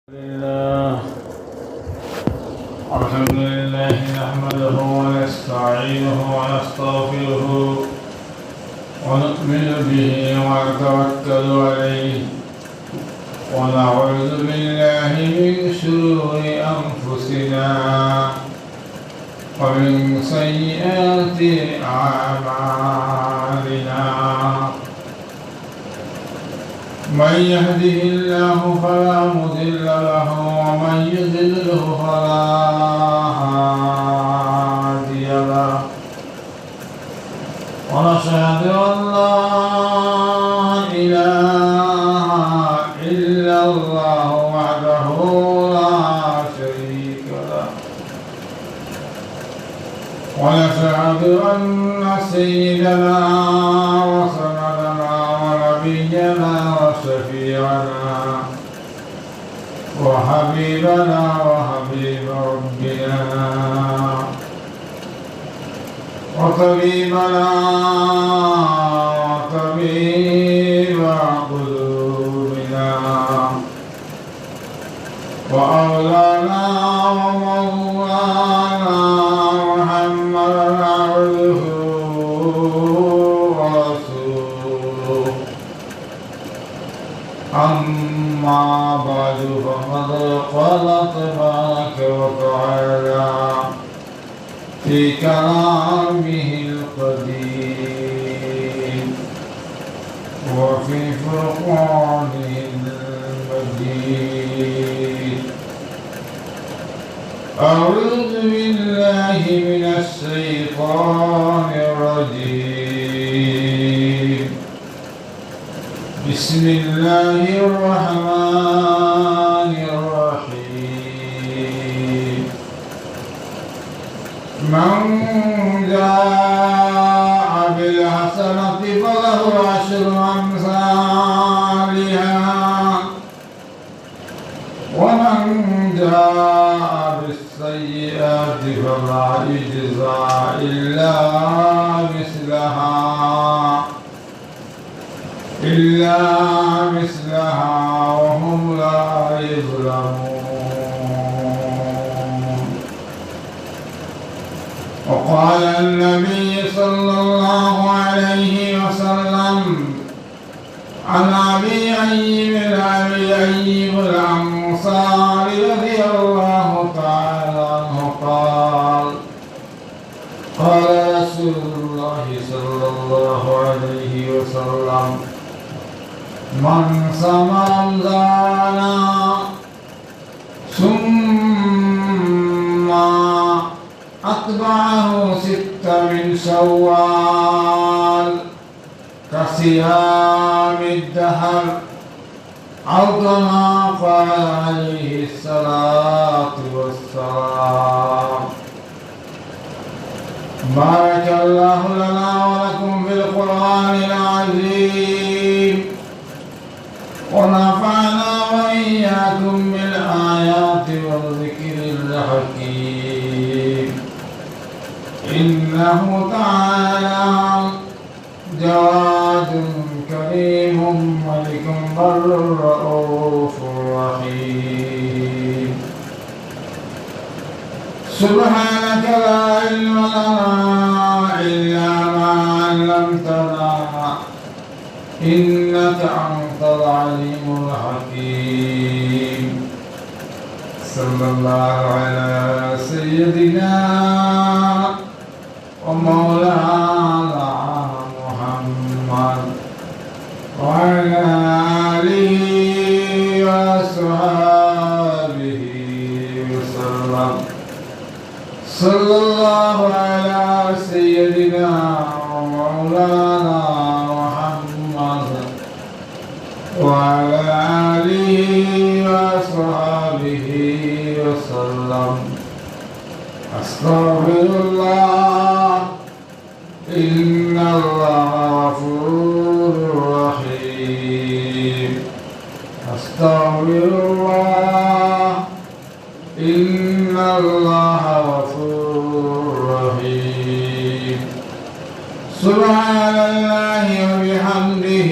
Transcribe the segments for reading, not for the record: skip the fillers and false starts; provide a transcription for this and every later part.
الحمد لله نحمده ونستعينه ونستغفره ونؤمن به ونتوكل عليه ونعوذ بالله من شرور أنفسنا ومن سيئات أعمالنا من يهده الله فلا مضل له ومن يضلله فلا هادي له ونشهد أن لا إله إلا الله وحده لا شريك له ونشهد أن سيدنا وسندنا ونبينا وشفيعنا وحبيبنا وحبيب ربنا وطبيبنا وطبيب قلوبنا وأولانا ومولانا محمد عبده ورسوله أما بعد فقد قال تبارك وتعالى في كلامه القديم وفي فرقانه المجيد أعوذ بالله من الشيطان الرجيم بسم الله الرحمن الرحيم من جاء بالحسنة فله عشر أمثالها ومن جاء بالسيئات فلا يجزى إلا مثلها وهم لا يظلمون. وقال النبي صلى الله عليه وسلم عن أبي أيوب الأنصاري رضي الله تعالى عنه قال رسول الله صلى الله عليه وسلم من صام رمضان ثم أتبعه 6 من شوال كصيام الدهر أو كما قال عليه الصلاة والسلام. بارك الله لنا ولكم بالقرآن العظيم ونفعنا وإياكم بالآيات والذكر الحكيم. إنه تعالى جواد كريم ملك بر رؤوف رحيم. سبحانك لا علم لنا إلا ما علمتنا إنك أنت العليم الحكيم. صلى الله على سيدنا ومولانا محمد وعلى آله وصحبه وسلم. صلى الله على سيدنا ومولانا محمد وعلى آله وصحبه وسلم. أستغفر الله إن الله غفور رحيم. أستغفر الله إن الله غفور رحيم. سبحان الله وبحمده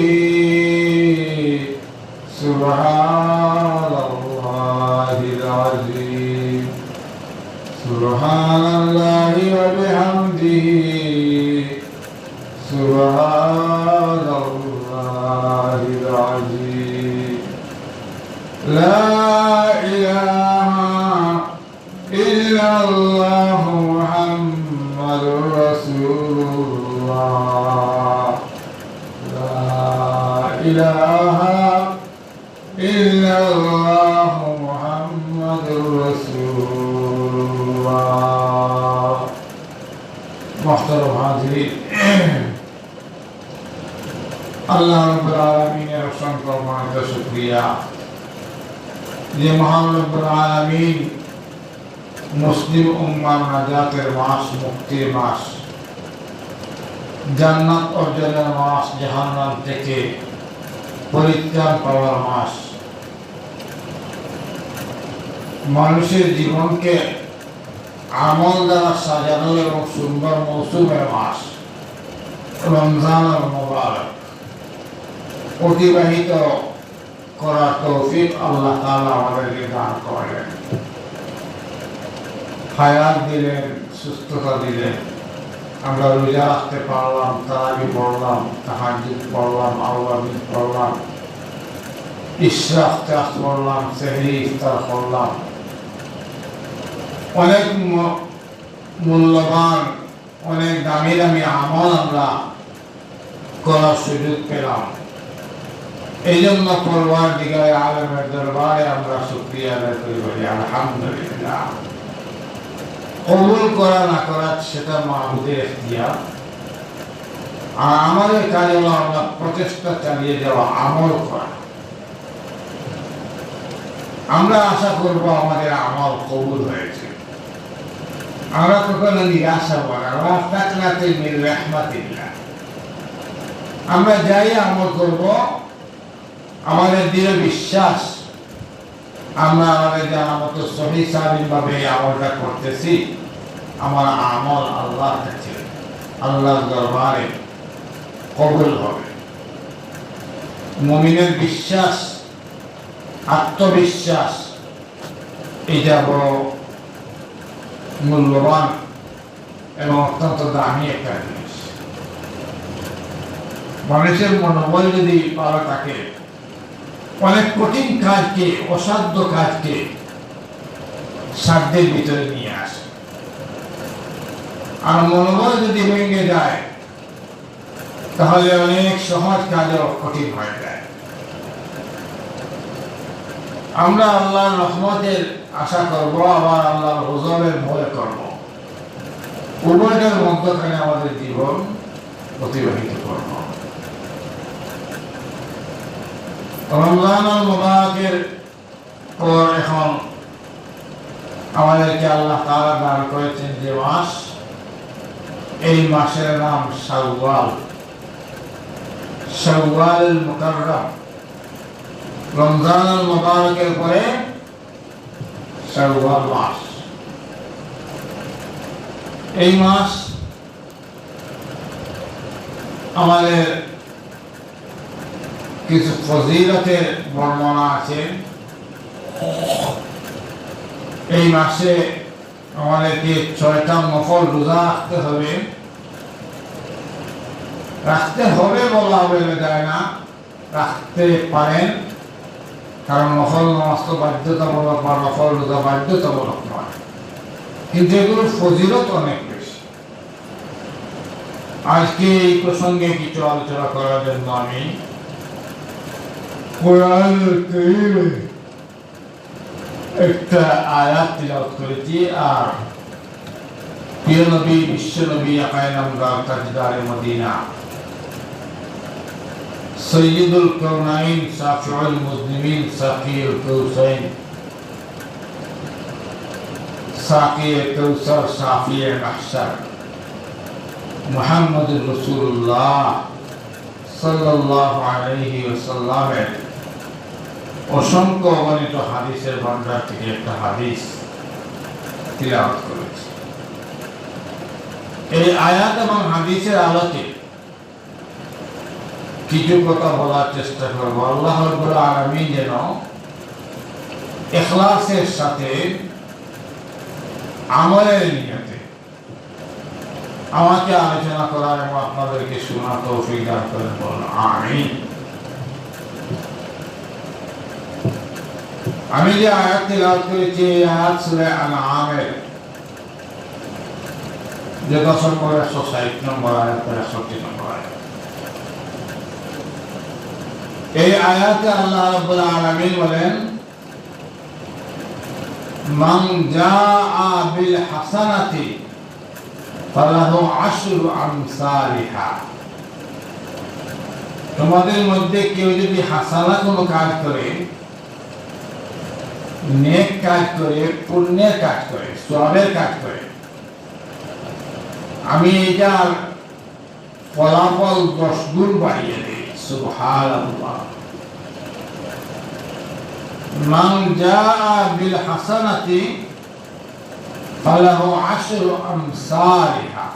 سبحان الله সুবহানাল্লাহি ওয়া বিহামদিহি সুবহানাল্লাহিল আযীম লা ইলাহা ইল্লাল্লাহু মুহাম্মাদুর রাসূলুল্লাহ লা ইলাহা ইল্লাল্লাহু মুহাম্মাদুর রাসূলুল্লাহ। মুহতারাম হাজিরিন, আল্লাহ রাব্বুল আলামিনের অসংখ্য অগণিত শুকরিয়া যে মহান রব্বুল আলামিন মুসলিম উম্মার নাজাতের মাস, মুক্তির মাস, জান্নাত অর্জনের মাস, জাহান্নাম থেকে পরিত্রাণ পাওয়ার মাস, মানুষের জীবনকে আমল দ্বারা সাজানো এবং সুন্দর মৌসুমের মাস রমজানুল মুবারক অতিবাহিত করার তৌফিক আল্লাহ তাআলা আমাদেরকে দান করলেন, হায়াত দিলেন, সুস্থতা দিলেন। আমরা রোজা রাখতে পারলাম, তারাবি পড়লাম, তাহাজ্জুদ পড়লাম, আওয়াবিদ পড়লাম, ইশরাক তাস পড়লাম, সেহরি ইফতার করলাম। অনেক মূল্যবান, অনেক দামি দামি আমল আমরা করার সুযোগ পেলাম। এই জন্য পরওয়ারদিগার আলমের দরবারে আমরা শুকরিয়া আদায় করি, বলি আলহামদুলিল্লাহ। কবুল করা না করা সেটা মাহবুদের ইখতিয়ার, আর আমাদের কাজ হলো আমরা প্রচেষ্টা চালিয়ে যাওয়া, আমল করা। আমরা আশা করব আমাদের আমল কবুল হয়েছে। আমরা কখনো নিরাশা করা রাহমাতিল্লাহ, আমরা যাই আমল করব, আমাদের দৃঢ় বিশ্বাস আমরা আমাদের জানা মতো সহি সালিমভাবে এই আমলটা করতেছি। আমার আমল আল্লাহর কাছে, আল্লাহর দরবারে কবুল হবে। মুমিনের বিশ্বাস, আত্মবিশ্বাস, এটা বড় মূল্যবান এবং অত্যন্ত দামি একটা জিনিস। মানুষের মনোবল যদি ভালো থাকে, অনেক কঠিন কাজকে, অসাধ্য কাজকে সাধ্যের ভিতরে নিয়ে আসে। আর মনোবল যদি ভেঙে যায়, তাহলে অনেক সহজ কাজও কঠিন হয়ে যায়। আমরা আল্লাহর রহমতের আশা করব, আবার আল্লাহর গজবের ভয় করব। উভয়ের মধ্যখানে আমাদের জীবন অতিবাহিত করব। রমজানুল মুবারকের পর এখন আমাদেরকে আল্লাহ তাআলা দান করেছেন যে মাস, এই মাসের নাম শাওয়াল, শাওয়াল মুকাররম। রমজানুল মুবারকের পরে শাওয়াল মাস। এই মাস আমাদের কিছু ফজিলতের বর্ণনা আছে। এই মাসে আমাদেরকে 6টা নফল রোজা রাখতে হবে বলা বলে যায় না, রাখতে পারেন, কারণ নফল নামাজ তো বাধ্যতামূলক বা নফল রোজা বাধ্যতামূলক নয়, কিন্তু এগুলোর ফজিলত অনেক বেশি। আজকে এই প্রসঙ্গে কিছু আলোচনা করার জন্য আমি কোরআনুল কারীমে একটা আয়াত তিলাওয়াত করেছি। আর প্রিয় নবী, বিশ্ব নবী, আকায়ে নামদার, তাজদারে মদিনা, সৈয়দুল কাউনাইন, শাফিউল মুজনিমিন, সাকিউল কাউসাইন, সাকিয়ে কাউসার, শাফিয়ে মাহশার, মুহাম্মদুর রাসূলুল্লাহ সাল্লাল্লাহু আলাইহি ওয়াসাল্লামের অসংখ্য অগণিত হাদিসের ভান্ডার থেকে একটা হাদিস তিলাওয়াত করেছি। এই আয়াত এবং হাদিসের আলোকে কিছু কথা বলার চেষ্টা করব। আল্লাহ রাব্বুল আলামিন যেন ইখলাসের সাথে আমলের নিয়তে আমাকে আলোচনা করার এবং আপনাদেরকে শোনা তৌফিক দান করেন, বলুন আমিন। আমি যে আয়াত তিলাওয়াত করেছি এই আয়াত সূরা আনআমের যে 10 নম্বর 160 নম্বর আয়াত 63 নম্বর আয়াত। এই আয়াতে আল্লাহ রাব্বুল আলামিন বলেন মান জাআ বিল হাসানাতি ফালাহু আশরু আমসালিহা। তোমাদের মধ্যে কেউ যদি হাসানা কোনো কাজ করে, নেক কাজ করে, পুণ্যের কাজ করে, সওয়াবের কাজ করে, আমি এটার ফলাফল 10 গুণ বাড়িয়ে দেই। সুবহানাল্লাহ। মান জাআ বিল হাসানাতি ফালাহু আশরু আমসালিহা।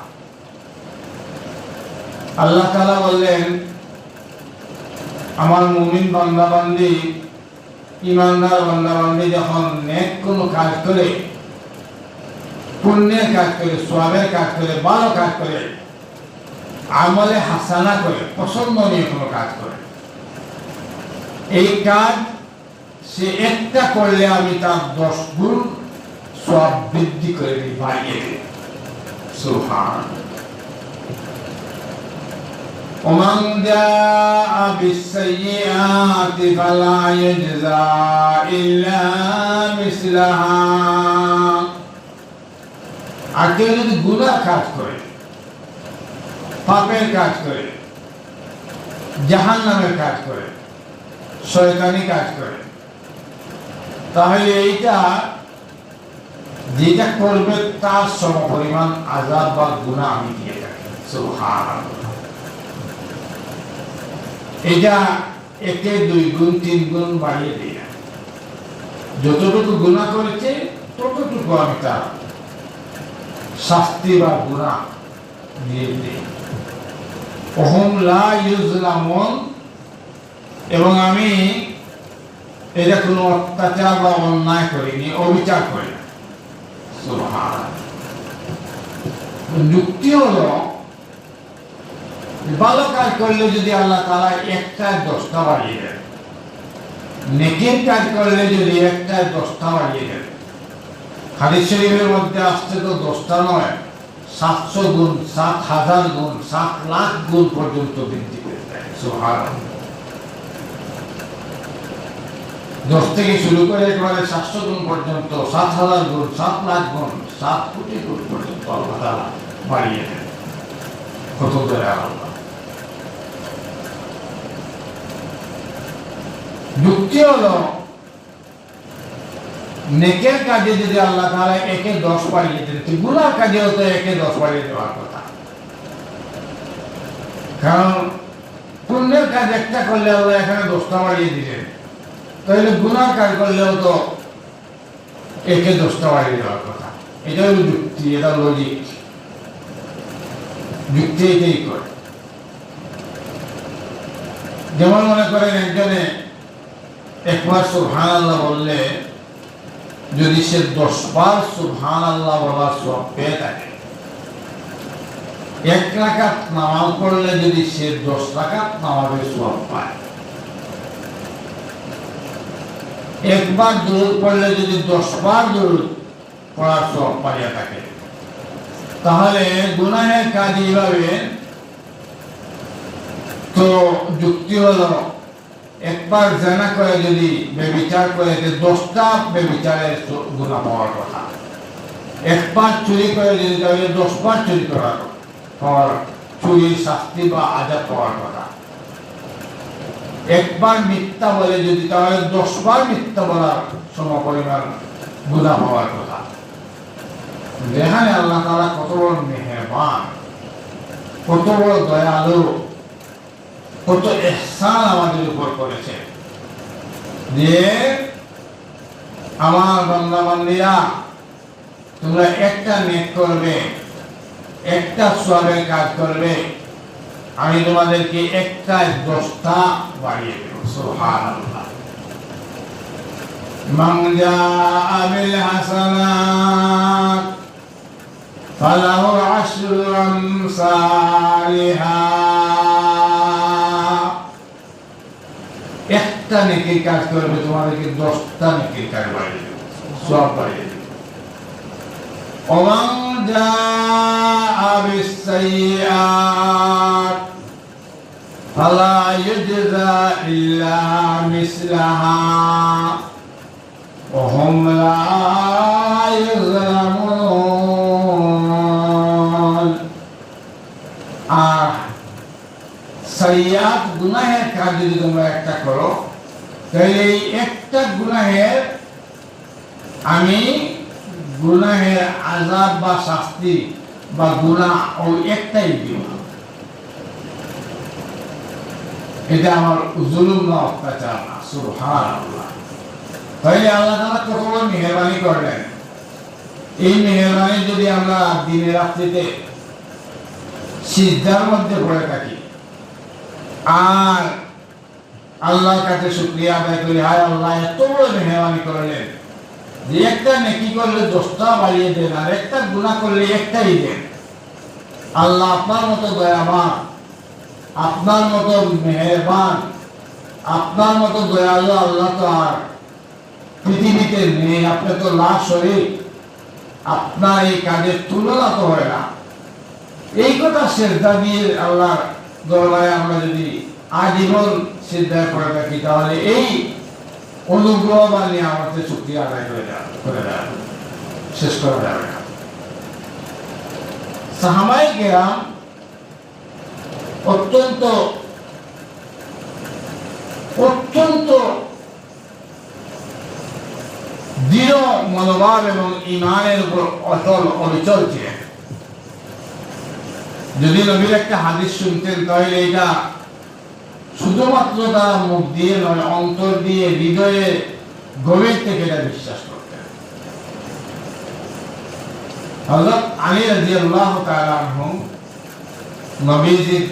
আল্লাহ তাআলা বললেন আমার মুমিন বান্দা বান্দি, ইমানদার বান্দা বান্দি যখন নেক কোনো কাজ করে, পুণ্যের কাজ করে, সওয়াবের কাজ করে, ভালো কাজ করে, আমলে হাসানা করে, পছন্দনীয় কোনো কাজ করে, এই কাজ সে একটা করলে আমি তার 10 গুণ সওয়াব বৃদ্ধি করে দিই, বাড়িয়ে দিই। সুবহানাল্লাহ। ومن جاء بالسيئات فلا يجزى إلا مثلها। আর কেউ যদি গুনাহ কাজ করে, পাপের কাজ করে, জাহান্নামের কাজ করে, শয়তানি কাজ করে, তাহলে এইটা যেটা করবে তার সমপরিমাণ আযাব বা গুনাহ আমি দিয়ে থাকি। সুবহানাল্লাহ। এটা একে 2 গুণ 3 গুণ বাড়িয়ে দিই না, যতটুকু গুনাহ করেছে ততটুকু আমি তার শাস্তি বা গুনাহ দিয়ে দিই। ওহুম লা ইউজলামুন। এবং আমি এটা কোনো অত্যাচার বা অন্যায় করিনি, অবিচার করি না। সুবহানাল্লাহ। যুক্তি হলো ভালো কাজ করলে যদি আল্লাহ তাআলা 1টা 10টা বাড়িয়ে দেন, নেকির কাজ করলে যদি 1টা 10টা বাড়িয়ে দেন। হাদিস শরীফের মধ্যে আসছে তো 10টা নয়, 700 গুণ, 7000 গুণ, 7 লাখ গুণ পর্যন্ত বৃদ্ধি করে দেয়। সুবহানাল্লাহ। 10 থেকে শুরু করে একেবারে 700 গুণ পর্যন্ত, 7000 গুণ, 7 লাখ গুণ, 7 কোটি গুণ পর্যন্ত আল্লাহ তাআলা বাড়িয়ে দেন। কত দয়া আল্লাহ। যুক্তি হলো নেকের কাজে যদি আল্লাহ তাআলা 1-এ 10 বাড়িয়ে দেন, তো গুনার কাজেও তো 1-এ 10 বাড়িয়ে দেওয়ার কথা। কারণ পুণ্যের কাজ একটা করলে আল্লাহ এখানে 10টা বাড়িয়ে দিলেন, তাহলে গুনার কাজ করলেও তো 1-এ 10টা বাড়িয়ে দেওয়ার কথা। এটা হলো যুক্তি, এটা লজিক। যুক্তি এটাই করে। যেমন মনে করেন একজনে একবার সুবহানাল্লাহ বললে যদি সে 10 বার সুবহানাল্লাহ বলার সওয়াব পেয়ে থাকে, 1 রাকাত নামাজ পড়লে যদি সে 10 রাকাত নামাজের সওয়াব পায়, একবার দুরূদ পড়লে যদি 10 বার দুরূদ পড়ার সওয়াব পাইয়া থাকে, তাহলে গুনাহের কাজ এইভাবে। তো যুক্তি হলো একবার জানা করে যদি ব্যভিচার করে 10টা ব্যভিচারের গুনাহ পাওয়ার কথা, একবার চুরি করে যদি তাহলে 10 বার চুরি করার পাওয়ার, চুরির শাস্তি বা আযাব পাওয়ার কথা, একবার মিথ্যা বলে যদি তাহলে 10 বার মিথ্যা বলার সমপরিমাণ গুনাহ পাওয়ার কথা। যেখানে আল্লাহ তাআলা কত বড় মেহেরবান, কত বড় দয়ালু, কত ইহসান আমাদের উপর করেছে যে আমার বান্দা বান্দীরা তোমরা একটা নেক করবে, একটা সওয়াবের কাজ করবে, আমি তোমাদেরকে 1টা 10টা বাড়িয়ে দেব। সুবহানাল্লাহ। মান জাআ বিল হাসানাত فله عشر أمثالها একটা নেকির কাজ করবে তোমাদেরকে 10টা নেকির কাজ বাড়িয়ে দেবে, সব বাড়িয়ে দেবে। ومن جاء بالسيئات فلا يجزى إلا مثلها وهم لا يظلمون সাইয়াত গুনাহের কাজ যদি তোমরা একটা করো তাহলে এই একটা গুনাহের আমি গুনাহের আযাব বা শাস্তি বা গুনাহ ওই একটাই দিব। এটা আমার জুলুম না, অত্যাচার না। সুবহানাল্লাহ। তাহলে আল্লাহ তাআলা কত বড় মেহেরবানি করলেন। এই মেহেরবানি যদি আমরা দিনে রাত্রিতে সিজদার মধ্যে পড়ে থাকি আর আল্লাহর কাছে শুকরিয়া আদায় করি, হায় আল্লাহ এত বড় মেহেরবানি করলেন যে একটা নেকি করলে 10টা বাড়িয়ে দেন আর একটা গুনাহ করলে একটাই দেন। আল্লাহ আপনার মতো দয়াবান, আপনার মতো মেহেরবান, আপনার মতো দয়ালু আল্লাহ তো আর পৃথিবীতে নেই। আপনি তো লা শরীক, আপনার এই কাজের তুলনা তো হয় না। এই কথা সিজদা দিয়ে আল্লাহর দরবারে আমরা যদি আজীবন সিজদা করে থাকি তাহলে এই অনুগ্রহ বা নিয়ামতের চুক্তি আদায় করে দেওয়া শেষ করা যাবে না। সাহাবায়ে কেরাম অত্যন্ত দৃঢ় মনোভাব এবং ঈমানের উপর অটল অবিচল ছিলেন। যদি নবীর একটা হাদিস শুনতেন তাহলে এটা শুধুমাত্র তারা মুখ দিয়ে নয়, অন্তর দিয়ে হৃদয়ে গভীর থেকে এটা বিশ্বাস করতেন। হযরত আলী রাদিয়াল্লাহু তাআলা আনহু নবীজির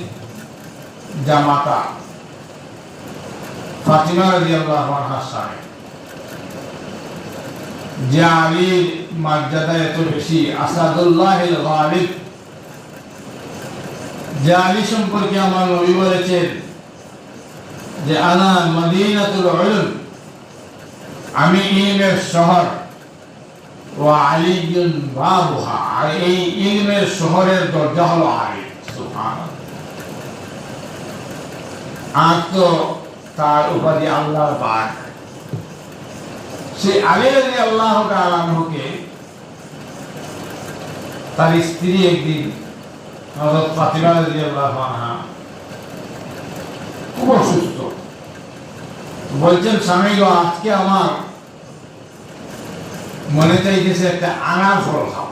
জামাতা ফাতিমা রাদিয়াল্লাহু আনহার স্বামী, যে আলীর মর্যাদা এত বেশি, আসাদুল্লাহিল গালিব, যে আলী সম্পর্কে আমার নবী বলেছেন যে আনা মদিনাতুল উলুম, আমি ইলমের শহর, ওয়া আলীউন বাবুহা, আর এই ইলমের শহরের দরজা হলো আলী। সুবহানাল্লাহ। আর তো তার উপাধি আল্লাহর বাগ। সেই আলী রাদিয়াল্লাহু তাআলা আনহুকে তার স্ত্রী একদিন হযরত ফাতিমা রাদিয়াল্লাহু আনহা খুব অসুস্থ, বলছেন স্বামী গো আজকে আমার মনে চাইতেছে একটা আনার ফল খাও।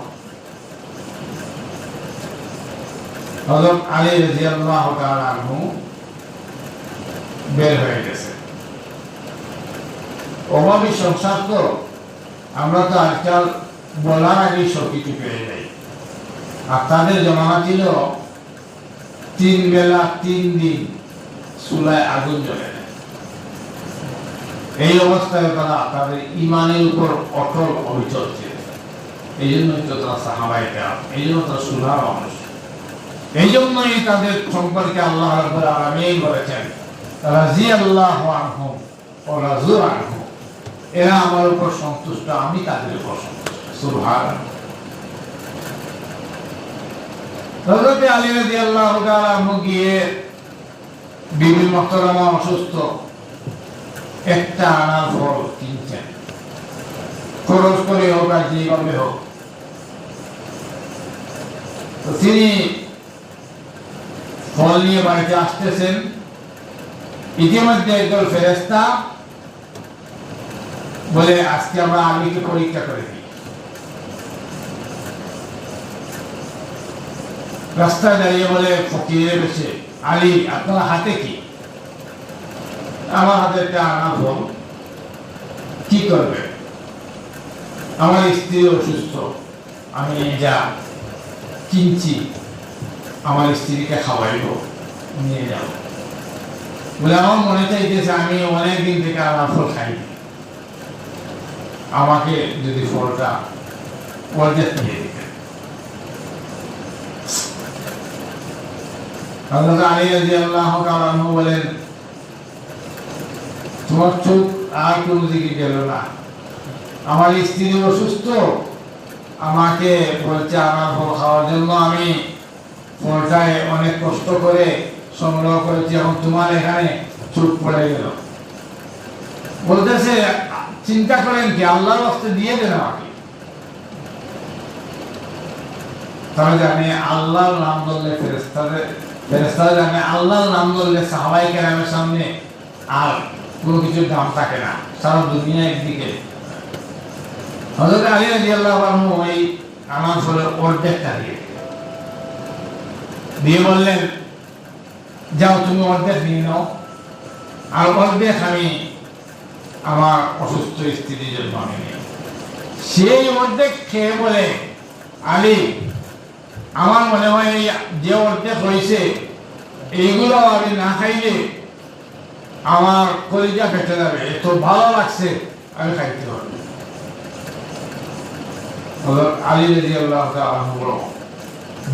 হযরত আলী রাদিয়াল্লাহু তাআলা আনহু বের হয়ে গেছে। অভাবী সংসার তো, আমরা তো আজকাল বলার আগে সব কিছু পেয়ে যাই। আর তাদের জমানা ছিল 3 বেলা 3 দিন চুলায় আগুন জ্বলে। এই অবস্থায় তারা তাদের ঈমানের উপর অটল অবিচল ছিল। এই জন্যই তো তারা সাহাবায়ে কেরাম, এই জন্য তারা সুলার মানুষ। এই জন্যই তাদের সম্পর্কে আল্লাহ রাব্বুল আলামিন বলেছেন রাযিয়াল্লাহু আনহুম ওয়া রাযু আনহু, এরা আমার উপর সন্তুষ্ট, আমি তাদের উপর সন্তুষ্ট। সুবহানাল্লাহ। হযরত আলী রাদিয়াল্লাহু তাআলা আনহু গিয়ে বিবি মুহতারামা অসুস্থ, একটা আনার ফল কিনছেন, খরচ করে হোক আর যেভাবে হোক। তো তিনি ফল নিয়ে বাড়িতে আসতেছেন, ইতিমধ্যে একদল ফেরেশতা বলে আজকে আমরা আলীকে পরীক্ষা করে দিই। রাস্তায় দাঁড়িয়ে বলে ফকিরের বেশে, আলী আপনার হাতে কি? আমার হাতে একটা আনা ফল, কি করবে? আমার স্ত্রী অসুস্থ, আমি যা কিনছি আমার স্ত্রীকে খাওয়াইব, নিয়ে যাও। বলে আমার মনে চাইতেছে আমি অনেকদিন থেকে আনার ফল খাইনি, আমাকে যদি ফলটা অর্ধেক দিয়ে দিতেন। হযরত আলী রাদিয়াল্লাহু তাআলা আনহু বলেন, তোমার চোখ আর কোন দিকে গেল না? আমার স্ত্রী অসুস্থ, আমাকে বলছে আমার ফল খাওয়ার জন্য, আমি ফলটায় অনেক কষ্ট করে সংগ্রহ করেছি, এখন তোমার এখানে চুপ পড়ে গেল। বলতেছে, চিন্তা করেন কি, আল্লাহর ওয়াস্তে দিয়ে দেন আমাকে। তারা জানে আল্লাহর নাম ধরলে ফেরেশতারা জানে আল্লাহর নাম ধরলে সাহাবায়ে কেরামের সামনে আর কোনো কিছুর দাম থাকে না, সারা দুনিয়া একদিকে। হযরত আলী রাদিয়াল্লাহু আনহু এই আমার ফলের অর্ধেকটা দিয়ে বললেন, যাও তুমি অর্ধেক নিয়ে নাও, আর অর্ধেক আমি আমার অসুস্থ স্ত্রীর জন্য আমি নিই। সেই অর্ধেক খেয়ে বলে, আলী, আমার মনে হয় যে অর্ধেক হয়েছে এইগুলো আমি না খাইলে আমার কলিজা ফেটে যাবে, এত ভালো লাগছে, আমি খাইতে পারবো। আলী রাদিয়াল্লাহু তাআলা আনহু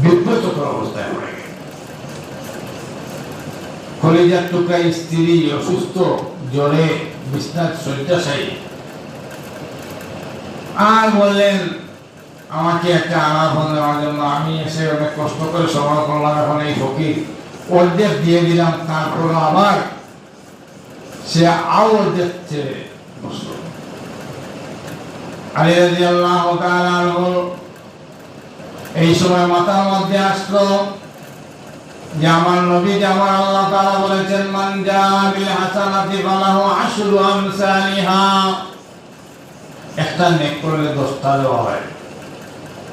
বিব্রতকর অবস্থায় পড়ে গেলেন। কলিজার টুকরা স্ত্রী অসুস্থ, জ্বরে বিছনায় শয্যাশায়ী, আর বললেন আমাকে একটা আনা ফল নেওয়ার জন্য। আমি এসে অনেক কষ্ট করে সংগ্রহ করলাম, এখন এই ফকির অর্ধেক দিয়ে দিলাম, তারপর আবার সে আরো অর্ধেক চেয়ে বসল। আলী রাদিয়াল্লাহু তাআলা আনহু এই সময় মাথার মধ্যে আসলো যে আমার নবী, যে আমার আল্লাহ তাআলা বলেছেন, মান জাআ বিল হাসানাতি ফালাহু আশরু আমসালিহা, একটা নেক করলে 10টা দেওয়া হয়।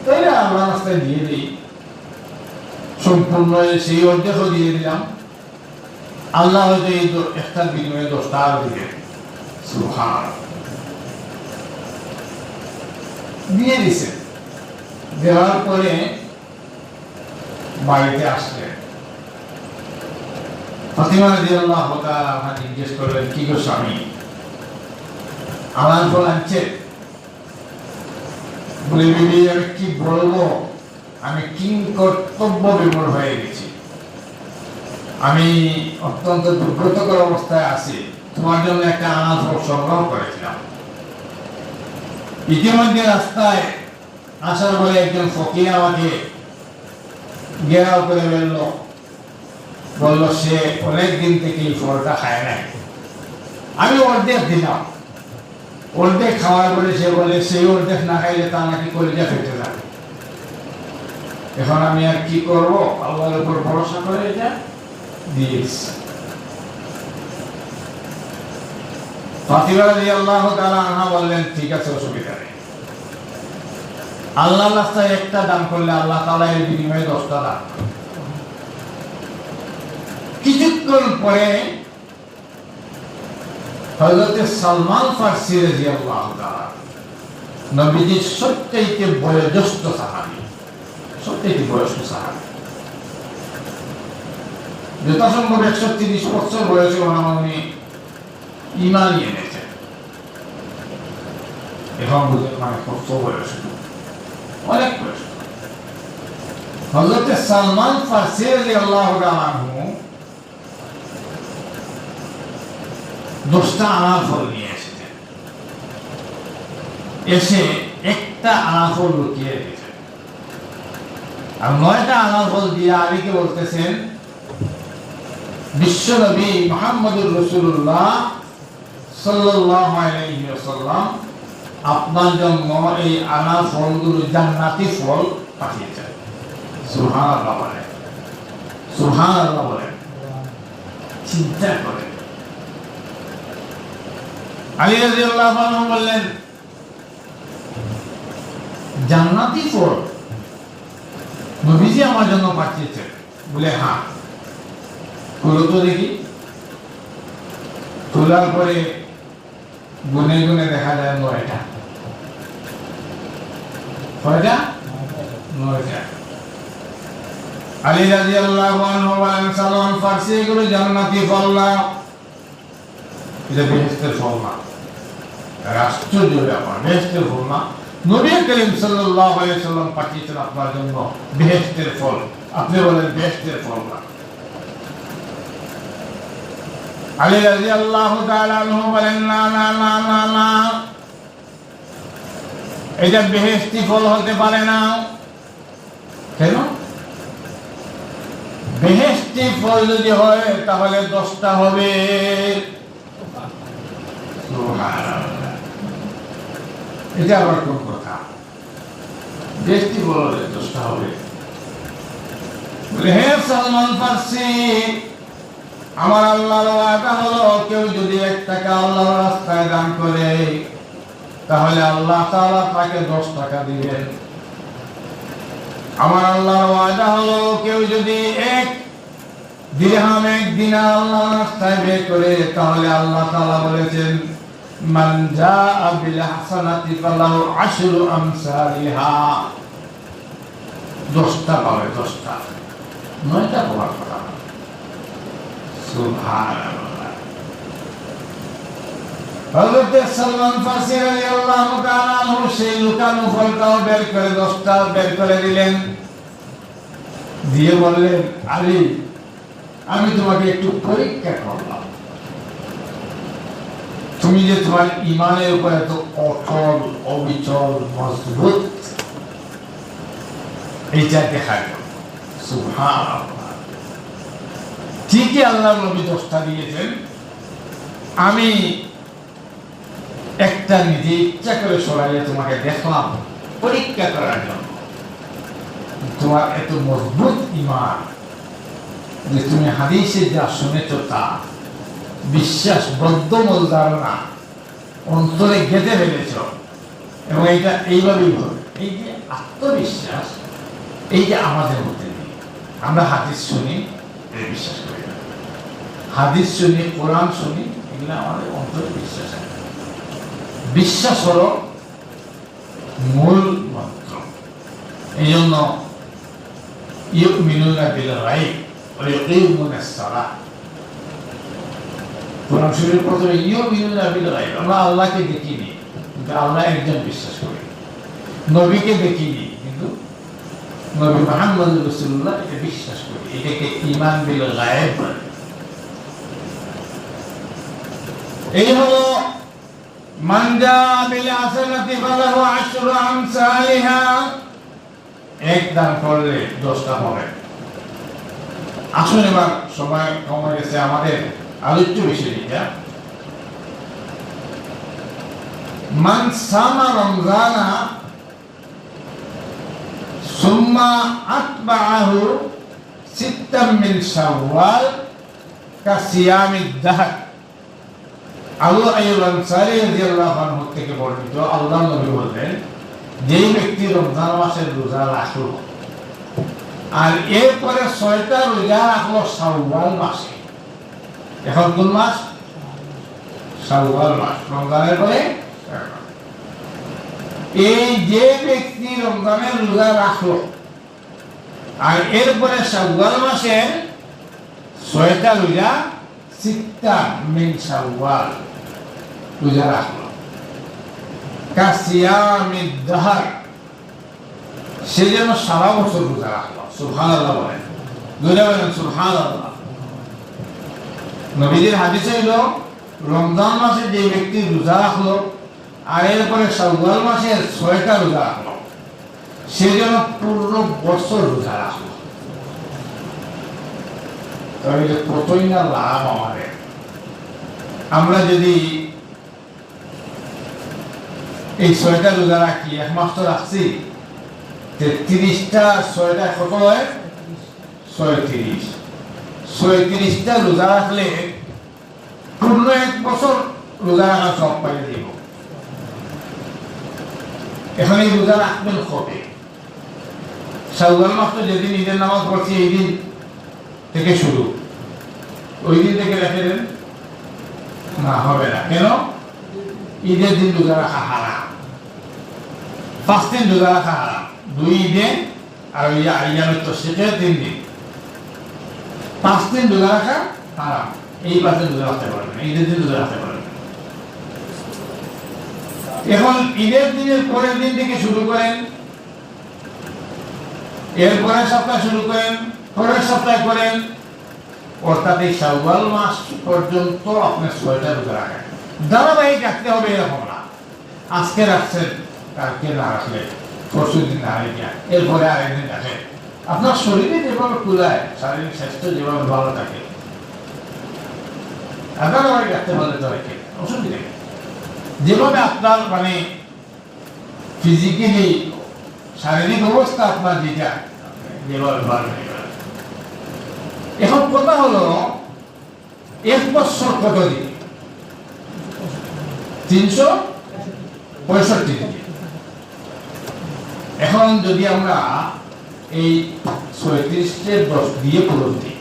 তাই না, আল্লাহ রাস্তায় দিয়ে দিই, সম্পূর্ণ সেই অর্ধেকও দিয়ে দিলাম, আল্লাহ হয়তো এই একটার বিনিময়ে 10টা আর দিবে। সুবহানাল্লাহ, দিয়ে দিছে। দেওয়ার পরে বাড়িতে আসলেন। ফাতিমা রাদিয়াল্লাহু তাআলা জিজ্ঞেস করলেন, কি গো স্বামী, আমার ফল আনছে? বলে, বিবি, আমি কি বলবো, আমি কিং কর্তব্য বিমূঢ় হয়ে গেছি, আমি অত্যন্ত দুর্গতকর অবস্থায় আছি, তোমার জন্য একটা আনাজ ফল সংগ্রহ করেছিলাম। ইতিমধ্যে রাস্তায় আসার পরে একজন ফকির আমাকে ঘেরাও করে ফেললো, বললো সে অনেক দিন থেকে এই ফলটা খায় নাই। আমি অর্ধেক দিলাম, অর্ধেক খাওয়ার পরে সে বলে সেই অর্ধেক না খাইলে তা নাকি কলিজা ফেটে যাবে। এখন আমি আর কি করব, আল্লাহর উপর ভরসা করে এটা দিয়েছি। ফাতিমা রাদিয়াল্লাহু তাআলা আনহা বললেন, ঠিক আছে, অসুবিধা নেই, আল্লাহর রাস্তায় একটা দান করলে আল্লাহ তাআলা এর বিনিময়ে 10টা দান। কিছুক্ষণ পরে হযরত সালমান ফারসি রাদিয়াল্লাহু তাআলা, নবীজির সবচেয়ে বয়োজ্যেষ্ঠ সাহাবী, সবচেয়ে বয়স্ক সাহাবী, যথাসম্ভব 130 বছর বয়সে উনি ঈমান এনেছেন। এখন বুঝলেন মানে কত বয়স, অনেক বয়স। হযরত সালমান ফারসি রাদিয়াল্লাহু তাআলা আনহু 10টা আনার ফল নিয়ে এসেছেন, এসে একটা আনার ফল লুকিয়ে রেখেছেন, আর 9টা আনার ফল দিয়ে আলীকে বলতেছেন, বিশ্বনবী মুহাম্মদুর রাসূলুল্লাহ সাল্লাল্লাহু আলাইহি ওয়াসাল্লাম আপনার জন্য এই আনার ফলগুলো জান্নাতি ফল পাঠিয়েছেন। সুবহানাল্লাহ বলেন, সুবহানাল্লাহ বলেন, চিন্তা করেন। আলী রাদিয়াল্লাহু আনহু বললেন, জান্নাতি ফল নবীজি আমার জন্য পাঠিয়েছেন? বলে, হ্যাঁ। খুলো তো দেখি। তোলার পরে গুনে গুনে দেখা যায় 9টা। কয়টা? 9টা। আলী রাদিয়াল্লাহু আনহু বলেন, সালমান ফারসি, এগুলো জান্নাতি ফল না, এটা বেহেশতের ফল না। আশ্চর্য ব্যাপার, বেহেশতের ফল না। নবী করিম সাল্লাল্লাহু আলাইহি ওয়াসাল্লাম পাঠিয়েছেন আপনার জন্য বেহেশতের ফল, আপনি বলেন বেহেশতের ফল না। আলী রাদিয়াল্লাহু তাআলা আনহু বলেন, না না না না না, এটা বেহেশতি ফল হতে পারে না। কেন? বেহেশতি ফল যদি হয় তাহলে 10টা হবে। সুবহানাল্লাহ, এটা আবার কোন কথা? বেহেশতি ফল হলে 10টা হবে? হে সালমান ফারসি, আমার আল্লাহর ওয়াদা হলো কেউ যদি 1 টাকা আল্লাহর রাস্তায় দান করে তাহলে আল্লাহ তাআলা তাকে 10 টাকা দিবেন। আমার আল্লাহর ওয়াদা হলো কেউ যদি 1 দিরহাম 1 দিনার আল্লাহর রাস্তায় ব্যয় করে তাহলে আল্লাহ তাআলা বলেছেন, মান জাআ বিল হাসানাতি ফালাহু আশরু আমসালিহা। 10টা পাবে, 10টা, 9টা পাওয়ার কথা। সুবহানাল্লাহ। হযরত সালমান ফারসি রাদিয়াল্লাহু তাআলা আনহু সেই লুকানো ফলটাও বের করে 10টা বের করে দিলেন, দিয়ে বললেন, আলী, আমি তোমাকে একটু পরীক্ষা করলাম, তুমি যে তোমার ঈমানের উপর এত অটল অবিচল মজবুত, এইটা দেখা গেল। সুবহানাল্লাহ। ঠিকই আল্লাহ নবী 10টা দিয়েছেন, আমি একটা নিজে ইচ্ছা করে সরাইয়া তোমাকে দেখলাম পরীক্ষা করার জন্য, তোমার এত মজবুত ঈমান যে তুমি হাদিসে যা শুনেছ তা বিশ্বাস বদ্ধমূল ধারণা অন্তরে গেঁথে ফেলেছ, এবং এইটা এইভাবেই হবে। এই যে আত্মবিশ্বাস, এই যে আমাদের মধ্যে নেই। আমরা হাদিস শুনি, বিশ্বাস করি না। হাদিস শুনি, কোরআন শুনি, এগুলো আমাদের অন্তরে বিশ্বাস আছে। বিশ্বাস হলো মূল মন্ত্র। এই জন্য ইউমিনুনা বিল গায়ব ওয়া ইউকিমুনাস সালাহ, কোরআন শরীফের প্রথমে ইউমিনুনা বিল গায়ব, আমরা আল্লাহকে দেখিনি কিন্তু আল্লাহ একজন বিশ্বাস করি, নবীকে দেখিনি কিন্তু নবী মুহাম্মদ রাসূলুল্লাহ এটা বিশ্বাস করি। এটাকে ঈমান বিল গায়ব বলে। এই হলো মান জাআ বিল হাসানাতি ফালাহু আশরু আমসালিহা। 1 দান করলে 10টা হবে। আসুন এবার সময় কমে গেছে, আমাদের আলোচ্য বিষয় এটা। মান সামা রমজানা সুম্মা আতবাআহু সিত্তাম মিন শাওয়াল কাসিয়ামিদ দাহর। আবু আইয়ুব আনসারী রাদিয়াল্লাহু আনহু থেকে বর্ণিত, আল্লাহর নবী বলেন, যেই ব্যক্তি রমজান মাসের রোজা রাখলো আর এরপরে 6টা রোজা রাখলো শাওয়াল মাসে। এখন কোন মাস? শাওয়াল মাস। রমজানের পরে এই যে ব্যক্তি রমজানের রোজা রাখলো আর এরপরে শাওয়াল মাসের 6টা রোজা, সিত্তা মিন শাওয়াল রোজা রাখলো, কাসিয়ামিদ দাহর, সে যেন সারা বছর রোজা রাখলো। সুবহানাল্লাহ বলেন, দুইটা বলেন সুবহানাল্লাহ। নবীজির হাদিসে হলো রমজান মাসে যে ব্যক্তি রোজা রাখলো আর এরপরে শাওয়াল মাসের 6টা রোজা রাখলো, সে যেন পুরো বছর রোজা রাখলো। তাহলে কতই না লাভ আমাদের। আমরা যদি এই 6টা রোজা রাখি, 1 মাস তো রাখছি, 33টা 6টা কত হয়? 36। 36টা রোজা রাখলে পূর্ণ 1 বছর রোজা রাখা সব পাইয়ে দিব। এখন এই রোজা রাখবেন কবে? শাওয়াল মাস তো যেদিন ঈদের নামাজ পড়ছি এই দিন থেকে শুরু, ওই দিন থেকে রেখে দেন না, হবে না। কেন? ঈদের দিন রোজা রাখা হারাম, 5 দিন রোজা রাখা হারাম, 2 ঈদে আর ওই আইয়ামে তাশরিকে 3 দিন, 5 দিন রোজা রাখা হারাম। এই 5 দিন রোজা রাখতে পারবেন, ঈদের দিন রোজা রাখতে পারবেন। এখন ঈদের দিনের পরের দিন থেকে শুরু করেন, এর পরের সপ্তাহ শুরু করেন, পরের সপ্তাহে করেন, অর্থাৎ এই শাওয়াল মাস পর্যন্ত আপনার 6টা রোজা রাখেন, ধারাবাহিক রাখতে হবে এরকম না, আজকে রাখছেন কালকে না রাখলে পরশু দিন না রেখে এরপরে আরেকদিন রাখেন। আপনার শরীরে যেভাবে কুলায়, শারীরিক স্বাস্থ্য যেভাবে ভালো থাকে, ধারাবাহিক রাখতে বলে তো রেখে অসুবিধা নেই। যেভাবে আপনার মানে ফিজিক্যালি শারীরিক অবস্থা আপনার যেটা যেভাবে ভালো নেই। এখন কথা হলো 1 বছর কত দিন? 365 দিন। এখন যদি আমরা এই 36 10 দিয়ে পূরণ দিই,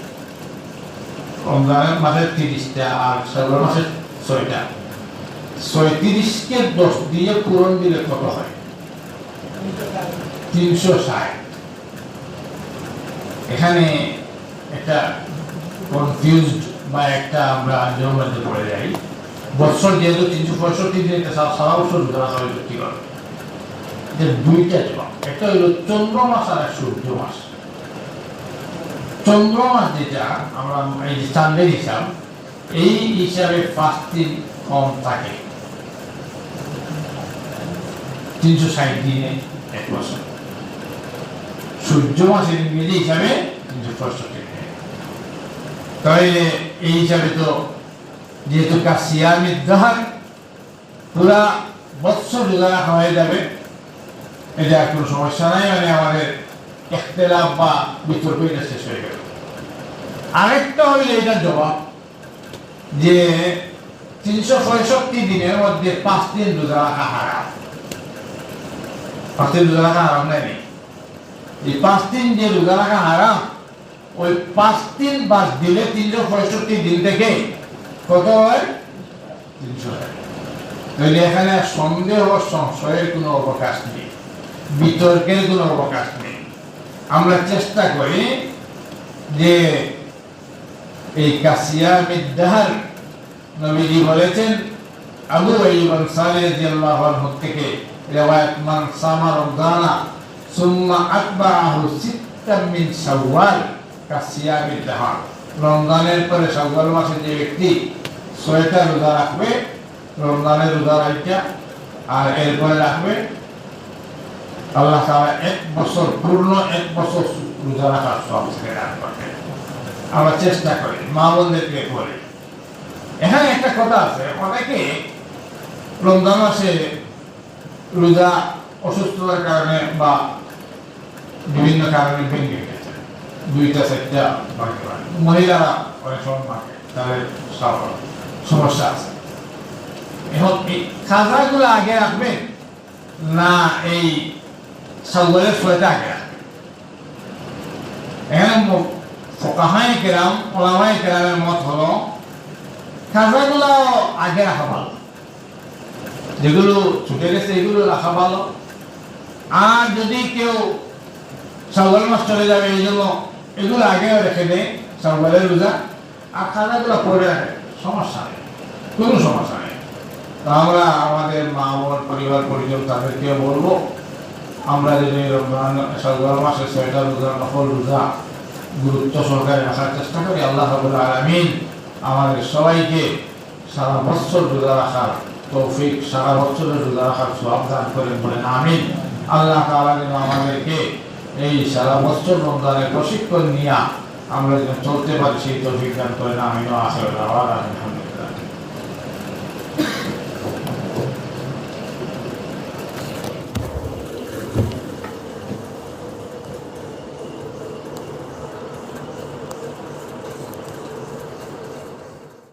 রমজানের মাসের 30টা আর শাওয়াল মাসের 6টা, 36কে 10 দিয়ে পূরণ দিলে কত হয়? 360। এখানে একটা কনফিউজড বা একটা আমরা আন্দোলনের মধ্যে পড়ে যাই। বছর যেহেতু 365 দিন, সারা বছর রোজা রাখা হইল কি করে? দুইটা জবাব, একটা হইল চন্দ্র মাস আর সূর্য মাস। চন্দ্র মাস যেটা আমরা এই চাঁদের হিসাব, এই হিসাবে 5 দিন কম থাকে, 360 দিনে 1 বছর। সূর্য মাসের ইংরেজি হিসাবে 365 দিন। তাহলে এই হিসাবে তো যেহেতু কাসিয়ামি দাহার পুরা বৎসর রোজা রাখা হয়ে যাবে, এটা কোনো সমস্যা নাই, মানে আমাদের ইখতিলাফ বা বিতর্ক এটা শেষ হয়ে গেল। আরেকটা হইলে এটার জবাব যে 365 দিনের মধ্যে 5 দিন রোজা রাখা হারাম। 5 দিন রোজা রাখা হারাম নাই। এই 5 দিন যে রোজা রাখা হারাম, ওই 5 দিন বাদ দিলে 365 দিন থেকে কত হয়? 300 হয়। তাহলে এখানে সন্দেহ সংশয়ের কোনো অবকাশ নেই, বিতর্কের কোনো অবকাশ নেই। আমরা চেষ্টা করি যে এই কাসিয়ামি দাহার নবীজি বলেছেন, আবু আইয়ুব আনসারী রাদিয়াল্লাহু আনহু থেকে রিওয়ায়াত, মান সামা রমজানা সুম্মা আতবাআহু সিত্তাম মিন শাওয়াল কাসিয়ামি দাহার। রমজানের পরে শাওয়াল মাসে যে ব্যক্তি 6টা রোজা রাখবে, রমজানের রোজা রাখা আর এরপরে রাখবে, আল্লাহ তাআলা 1 বছর পূর্ণ 1 বছর রোজা রাখার সওয়াব থেকে দান করবেন। আমরা চেষ্টা করি, মা বোনদেরকে বলি। এখানে একটা কথা আছে, অনেকে রমজান মাসে রোজা অসুস্থতার কারণে বা বিভিন্ন কারণে ভেঙে গেছে, 2টা 4টা ভাঙতে পারে। মহিলারা অনেক সময় ভাঙে, তাদের সমস্যা আছে। এখন এই খাজাগুলো আগে রাখবেন না এই শাওয়ালের 6টা আগে রাখবেন? এখানে ফুকাহায়ে কেরাম, উলামায়ে কেরামের মত হলো খাজাগুলো আগে রাখা ভালো, যেগুলো ছুটে গেছে এগুলো রাখা ভালো। আর যদি কেউ শাওয়াল মাস চলে যাবে এই জন্য এগুলো আগেও রেখে দেয় শাওয়ালের রোজা, আর খাজাগুলো পরে রাখে, সমস্যা নেই, কোনো সমস্যা নেই। তো আমরা আমাদের মা বোন, পরিবার পরিজন তাদেরকেও বলবো, আমরা যদি রমজান শাওয়াল মাসে 6টা রোজা, নফল রোজা গুরুত্ব সহকারে রাখার চেষ্টা করি, আল্লাহ রাব্বুল আলামিন আমাদের সবাইকে সারা বছর রোজা রাখার তৌফিক, সারা বছরের রোজা রাখার সওয়াব দান করেন, বলেন আমিন। আল্লাহ তাআলা যেন আমাদেরকে এই সারা বছর রমজানের প্রশিক্ষণ নিয়ে আমরা যেন চলতে পারি সেই তৌফিক দান করেন, আমিন। আখির দাওয়ানা আলহামদুলিল্লাহ।